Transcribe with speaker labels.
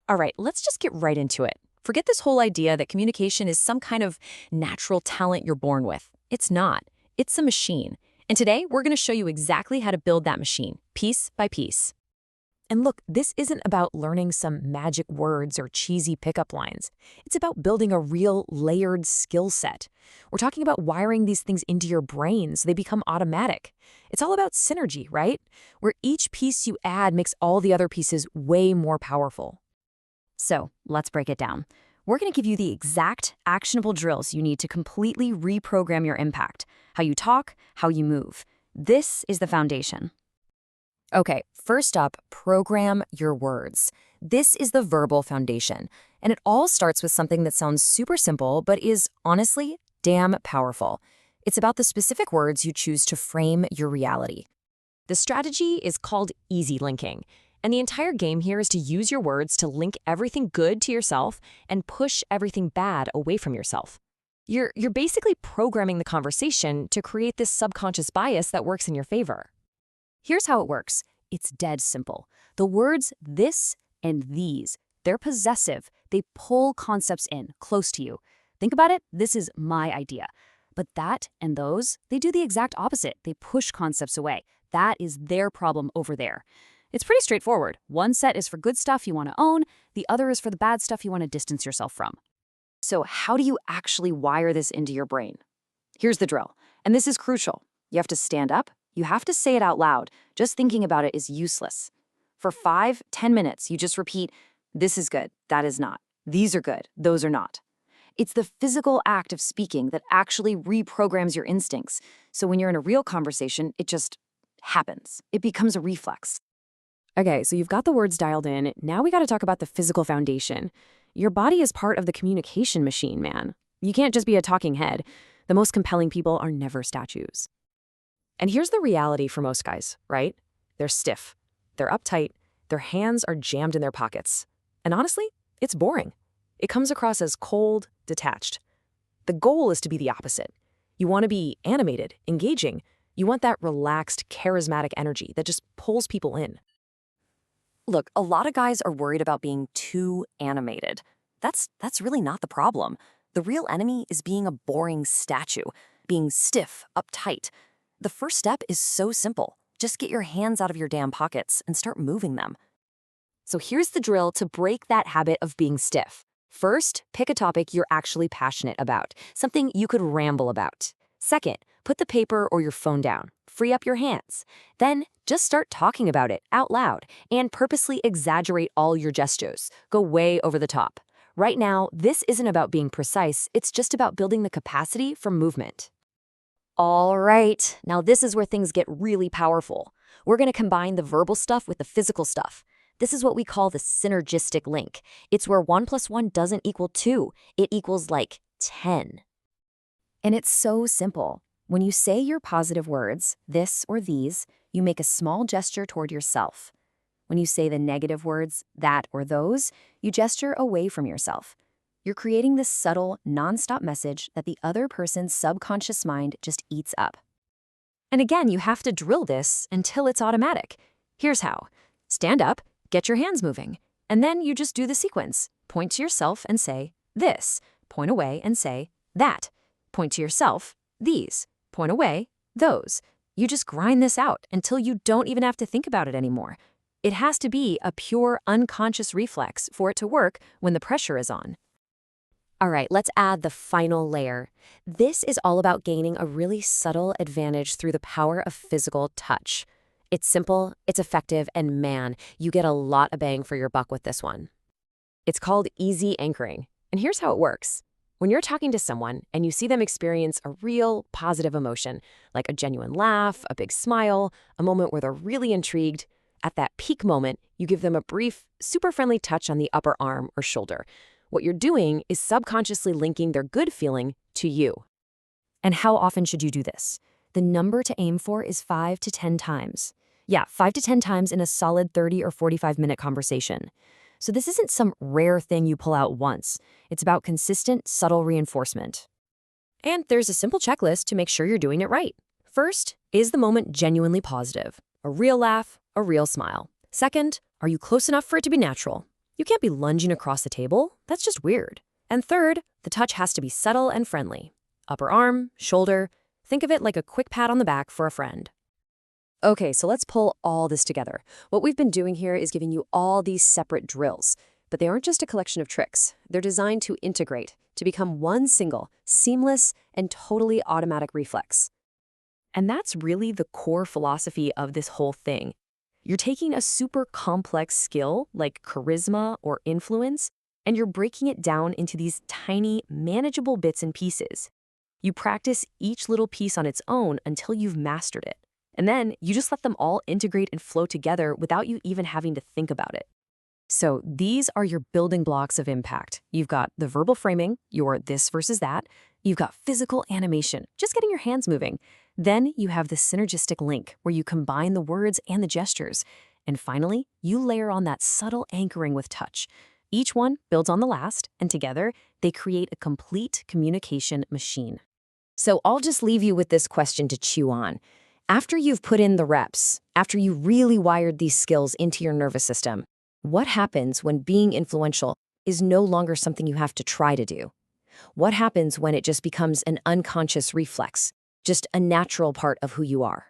Speaker 1: All right, let's just get right into it. Forget this whole idea that communication is some kind of natural talent you're born with. It's not. It's a machine. And today, we're going to show you exactly how to build that machine, piece by piece. And look, this isn't about learning some magic words or cheesy pickup lines. It's about building a real layered skill set. We're talking about wiring these things into your brain so they become automatic. It's all about synergy, right? Where each piece you add makes all the other pieces way more powerful. So let's break it down. We're going to give you the exact actionable drills you need to completely reprogram your impact, how you talk, how you move. This is the foundation. Okay, first up, program your words. This is the verbal foundation, and it all starts with something that sounds super simple, but is honestly damn powerful. It's about the specific words you choose to frame your reality. The strategy is called easy linking, and the entire game here is to use your words to link everything good to yourself and push everything bad away from yourself. You're basically programming the conversation to create this subconscious bias that works in your favor. Here's how it works. It's dead simple. The words this and these, they're possessive. They pull concepts in, close to you. Think about it, this is my idea. But that and those, they do the exact opposite. They push concepts away. That is their problem over there. It's pretty straightforward. One set is for good stuff you want to own, the other is for the bad stuff you want to distance yourself from. So how do you actually wire this into your brain? Here's the drill, and this is crucial. You have to stand up. You have to say it out loud. Just thinking about it is useless. For 5-10 minutes, you just repeat, this is good, that is not. These are good, those are not. It's the physical act of speaking that actually reprograms your instincts. So when you're in a real conversation, it just happens. It becomes a reflex. Okay, so you've got the words dialed in. Now we got to talk about the physical foundation. Your body is part of the communication machine, man. You can't just be a talking head. The most compelling people are never statues. And here's the reality for most guys, right? They're stiff, they're uptight, their hands are jammed in their pockets. And honestly, it's boring. It comes across as cold, detached. The goal is to be the opposite. You want to be animated, engaging. You want that relaxed, charismatic energy that just pulls people in. Look, a lot of guys are worried about being too animated. That's really not the problem. The real enemy is being a boring statue, being stiff, uptight. The first step is so simple. Just get your hands out of your damn pockets and start moving them. So here's the drill to break that habit of being stiff. First, pick a topic you're actually passionate about, something you could ramble about. Second, put the paper or your phone down. Free up your hands. Then, just start talking about it out loud and purposely exaggerate all your gestures. Go way over the top. Right now, this isn't about being precise, it's just about building the capacity for movement. All right, now this is where things get really powerful. We're going to combine the verbal stuff with the physical stuff. This is what we call the synergistic link. It's where 1 + 1 doesn't equal 2. It equals like 10. And it's so simple. When you say your positive words, this or these, you make a small gesture toward yourself. When you say the negative words, that or those, you gesture away from yourself. You're creating this subtle, nonstop message that the other person's subconscious mind just eats up. And again, you have to drill this until it's automatic. Here's how. Stand up, get your hands moving, and then you just do the sequence. Point to yourself and say, this. Point away and say, that. Point to yourself, these. Point away, those. You just grind this out until you don't even have to think about it anymore. It has to be a pure, unconscious reflex for it to work when the pressure is on. All right, let's add the final layer. This is all about gaining a really subtle advantage through the power of physical touch. It's simple, it's effective, and man, you get a lot of bang for your buck with this one. It's called easy anchoring, and here's how it works. When you're talking to someone and you see them experience a real positive emotion, like a genuine laugh, a big smile, a moment where they're really intrigued, at that peak moment, you give them a brief, super friendly touch on the upper arm or shoulder. What you're doing is subconsciously linking their good feeling to you. And how often should you do this? The number to aim for is 5 to 10 times. Yeah, 5 to 10 times in a solid 30 or 45-minute conversation. So this isn't some rare thing you pull out once. It's about consistent, subtle reinforcement. And there's a simple checklist to make sure you're doing it right. First, is the moment genuinely positive? A real laugh, a real smile. Second, are you close enough for it to be natural? You can't be lunging across the table. That's just weird. And third, the touch has to be subtle and friendly. Upper arm, shoulder. Think of it like a quick pat on the back for a friend. Okay, so let's pull all this together. What we've been doing here is giving you all these separate drills. But they aren't just a collection of tricks. They're designed to integrate, to become one single, seamless, and totally automatic reflex. And that's really the core philosophy of this whole thing. You're taking a super complex skill like charisma or influence, and you're breaking it down into these tiny, manageable bits and pieces. You practice each little piece on its own until you've mastered it. And then you just let them all integrate and flow together without you even having to think about it. So these are your building blocks of impact. You've got the verbal framing, your this versus that. You've got physical animation, just getting your hands moving. Then you have the synergistic link, where you combine the words and the gestures. And finally, you layer on that subtle anchoring with touch. Each one builds on the last, and together, they create a complete communication machine. So I'll just leave you with this question to chew on. After you've put in the reps, after you really wired these skills into your nervous system, what happens when being influential is no longer something you have to try to do? What happens when it just becomes an unconscious reflex, just a natural part of who you are?